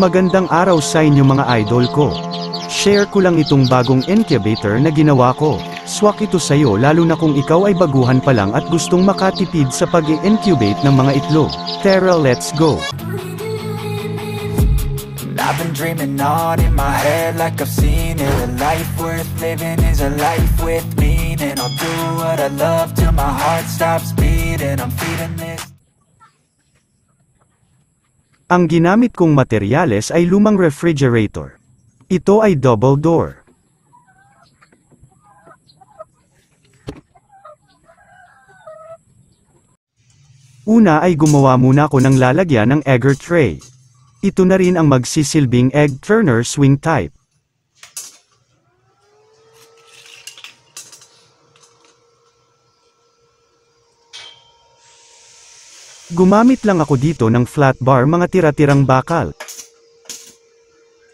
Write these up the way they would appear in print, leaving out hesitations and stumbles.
Magandang araw sa inyo mga idol ko. Share ko lang itong bagong incubator na ginawa ko. Swak ito sa'yo lalo na kung ikaw ay baguhan pa lang at gustong makatipid sa pag-i-incubate ng mga itlog. Tara, let's go! I've been dreaming on in my head like I've seen it. A life worth living is a life with meaning. I'll do what I love till my heart stops beating. I'm feeding this. Ang ginamit kong materyales ay lumang refrigerator. Ito ay double door. Una ay gumawa muna ako ng lalagyan ng egger tray. Ito na rin ang magsisilbing egg turner swing type. Gumamit lang ako dito ng flat bar mga tira-tirang bakal.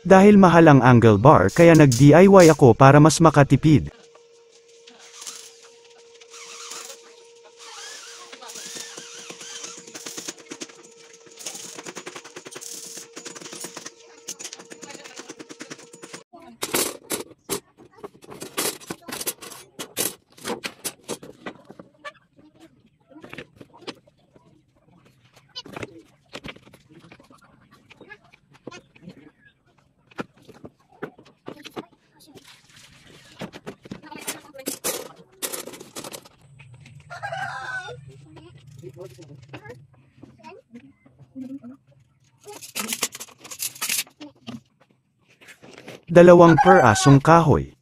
Dahil mahal ang angle bar kaya nag-DIY ako para mas makatipid. Dalawang perasong kahoy.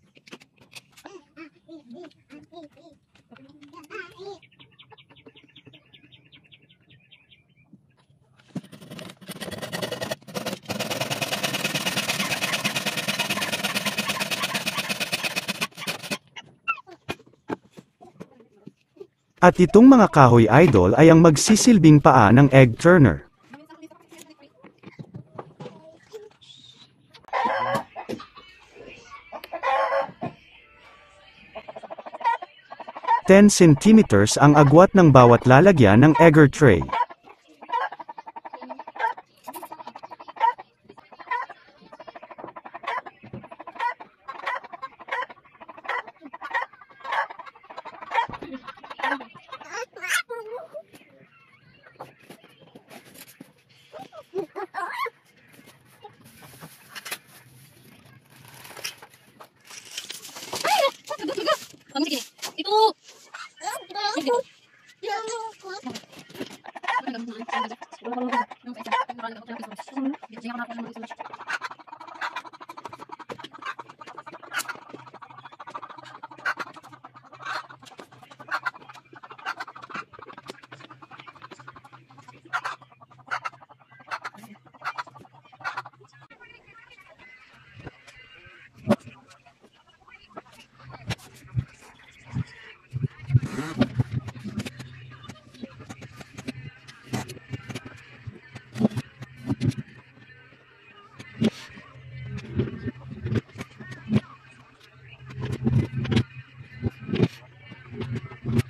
At itong mga kahoy idol ay ang magsisilbing paa ng egg turner. Ten centimeters ang agwat ng bawat lalagyan ng egger tray.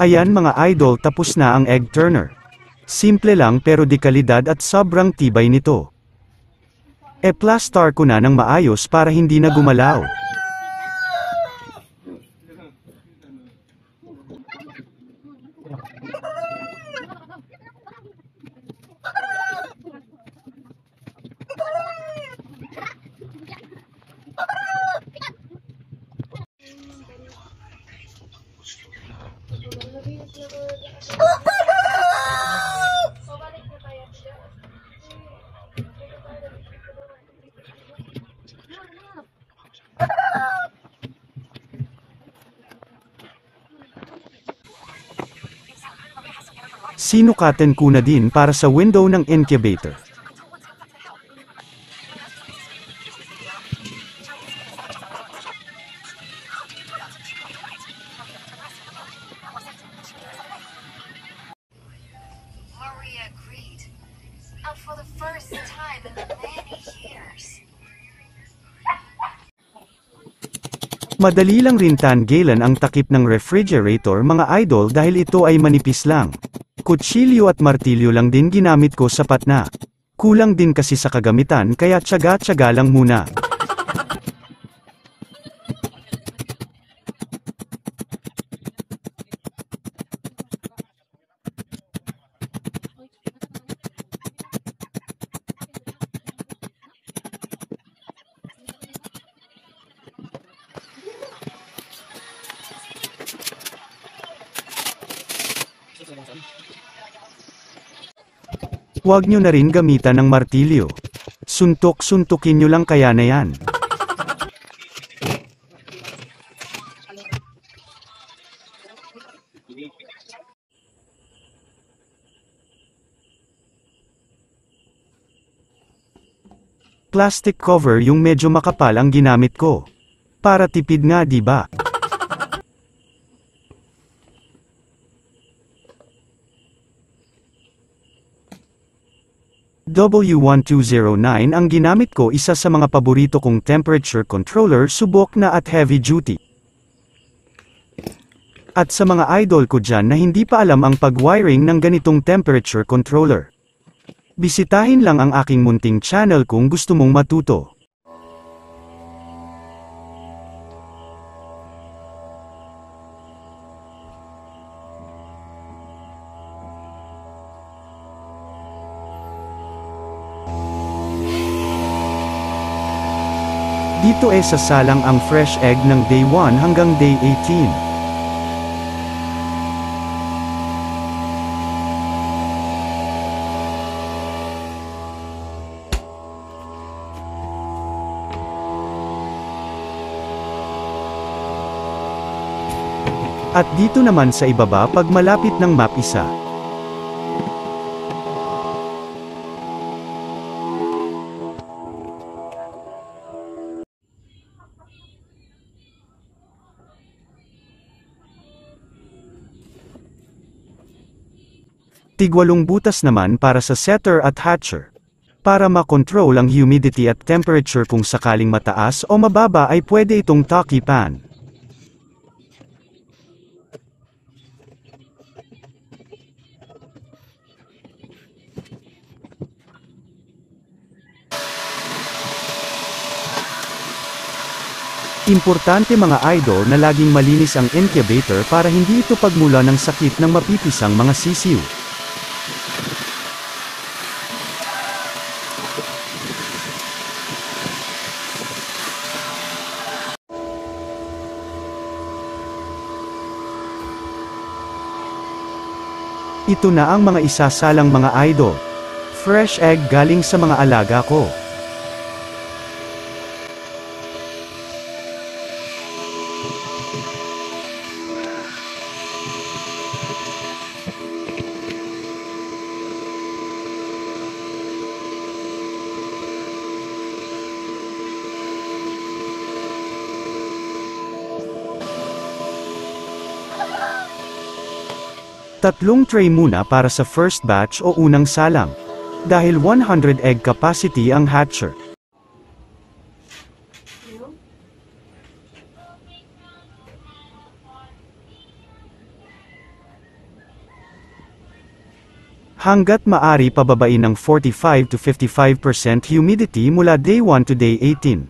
Ayan mga idol, tapos na ang egg turner. Simple lang pero di kalidad at sobrang tibay nito. E-plaster ko na ng maayos para hindi na gumalaw. Sinukatan ko na din para sa window ng incubator. Maria agreed. And for the first time in many years. Madali lang rin tanggalan ang takip ng refrigerator mga idol dahil ito ay manipis lang. Kutsilyo at martilyo lang din ginamit ko, sapat na. Kulang din kasi sa kagamitan kaya tiyaga-tiyaga lang muna. Huwag nyo na rin gamitan ng martilyo. Suntok-suntukin nyo lang kaya na yan. Plastic cover yung medyo makapal ang ginamit ko. Para tipid nga, di ba? W1209 ang ginamit ko, isa sa mga paborito kong temperature controller, subok na at heavy duty. At sa mga idol ko dyan na hindi pa alam ang pag-wiring ng ganitong temperature controller, bisitahin lang ang aking munting channel kung gusto mong matuto. Dito sasalang ang fresh egg ng day 1 hanggang day 18. At dito naman sa ibaba pag malapit ng map isa. Tigwalong butas naman para sa setter at hatcher. Para makontrol ang humidity at temperature kung sakaling mataas o mababa ay pwede itong taki pan. Importante mga idol na laging malinis ang incubator para hindi ito pagmula ng sakit ng mapipisang mga sisiw. Ito na ang mga isasalang mga idol. Fresh egg galing sa mga alaga ko. Tatlong tray muna para sa first batch o unang salang. Dahil 100 egg capacity ang hatcher. Hanggat maari pababain ng 45 to 55% humidity mula day 1 to day 18.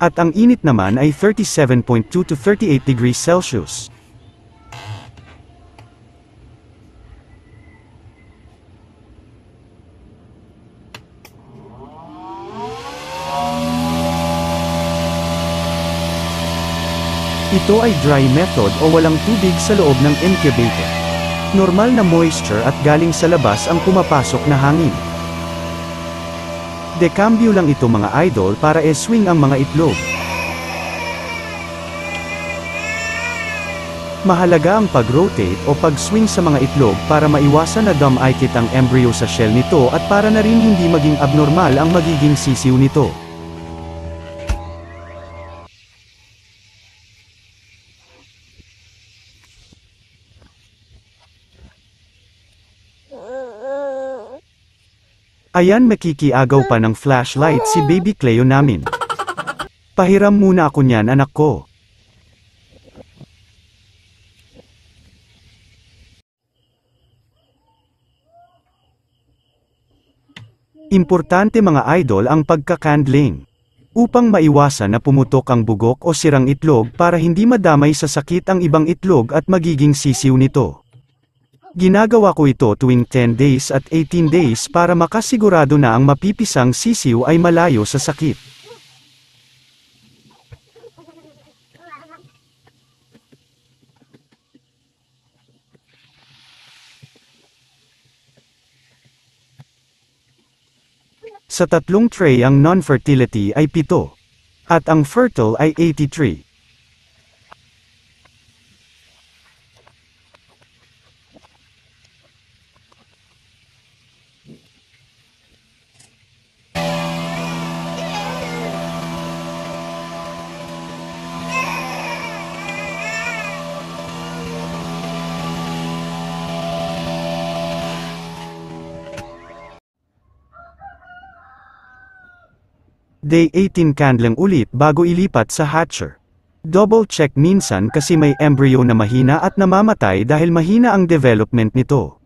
At ang init naman ay 37.2 to 38 degrees Celsius. Ito ay dry method o walang tubig sa loob ng incubator. Normal na moisture at galing sa labas ang pumapasok na hangin. Dekambyo lang ito mga idol para swing ang mga itlog. Mahalaga ang pag-rotate o pag-swing sa mga itlog para maiwasan na dumikit ang embryo sa shell nito at para na rin hindi maging abnormal ang magiging sisiw nito. Ayan, makikiagaw pa ng flashlight si baby Cleo namin. Pahiram muna ako niyan, anak ko. Importante mga idol ang pagkakandling. Upang maiwasan na pumutok ang bugok o sirang itlog para hindi madamay sa sakit ang ibang itlog at magiging sisiw nito. Ginagawa ko ito tuwing 10 days at 18 days para makasigurado na ang mapipisang sisiw ay malayo sa sakit. Sa 3 tray ang non-fertility ay 7. At ang fertile ay 83. Day 18 candling ulit bago ilipat sa hatcher. Double check minsan kasi may embryo na mahina at namamatay dahil mahina ang development nito.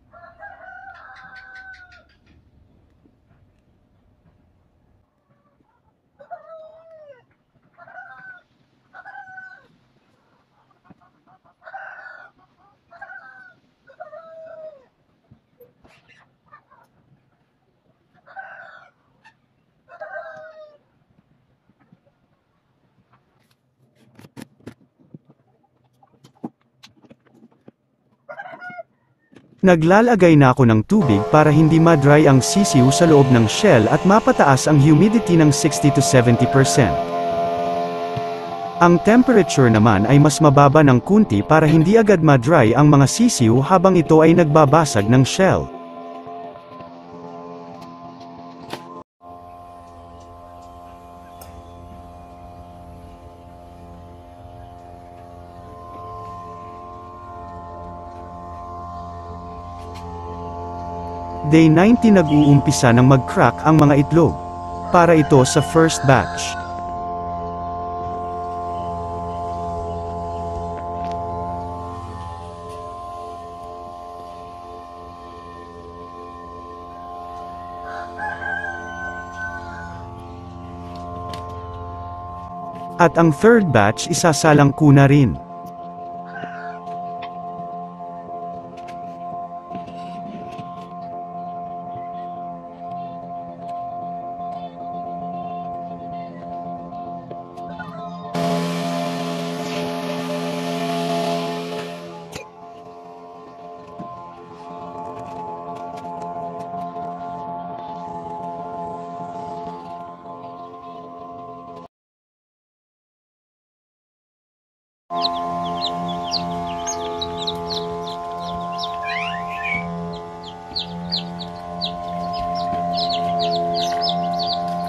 Naglalagay na ako ng tubig para hindi ma-dry ang sisiw sa loob ng shell at mapataas ang humidity ng 60 to 70%. Ang temperature naman ay mas mababa ng kunti para hindi agad ma-dry ang mga sisiw habang ito ay nagbabasag ng shell. Day 90 nag-uumpisa ng mag-crack ang mga itlog. Para ito sa first batch. At ang third batch isasalang ko na rin.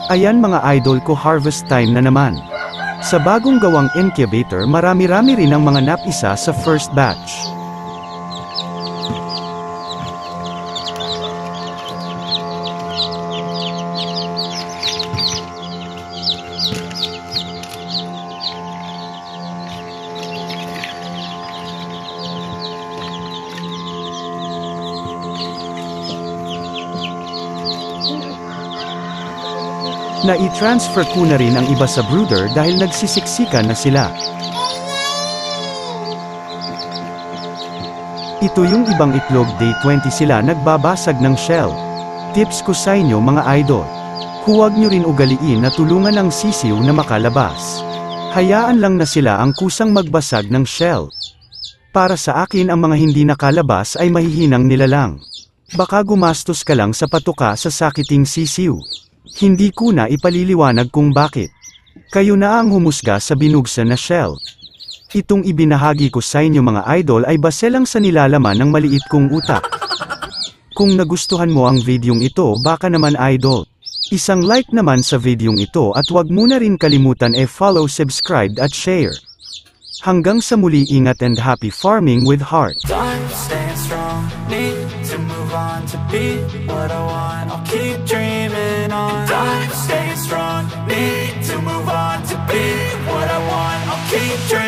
Ayan mga idol ko, harvest time na naman. Sa bagong gawang incubator marami-rami rin ang mga napisa sa first batch. Na i-transfer ko na rin ang iba sa brooder dahil nagsisiksikan na sila. Ito yung ibang itlog, day 20 sila nagbabasag ng shell. Tips ko sa inyo mga idol. Huwag nyo rin ugaliin na tulungan ang sisiw na makalabas. Hayaan lang na sila ang kusang magbasag ng shell. Para sa akin ang mga hindi nakalabas ay mahihinang nilalang. Baka gumastos ka lang sa patuka sa sakiting sisiw. Hindi ko na ipaliliwanag kung bakit. Kayo na ang humusga sa binugsan na shell. Itong ibinahagi ko sa inyo mga idol ay base lang sa nilalaman ng maliit kong utak. Kung nagustuhan mo ang videong ito baka naman idol. Isang like naman sa videong ito at wag mo na rin kalimutan follow, subscribe at share. Hanggang sa muli, ingat and happy farming with heart. Time staying strong, need to move on to be what I want. I'll keep dreaming on. Time staying strong, need to move on to be what I want. I'll keep dreaming.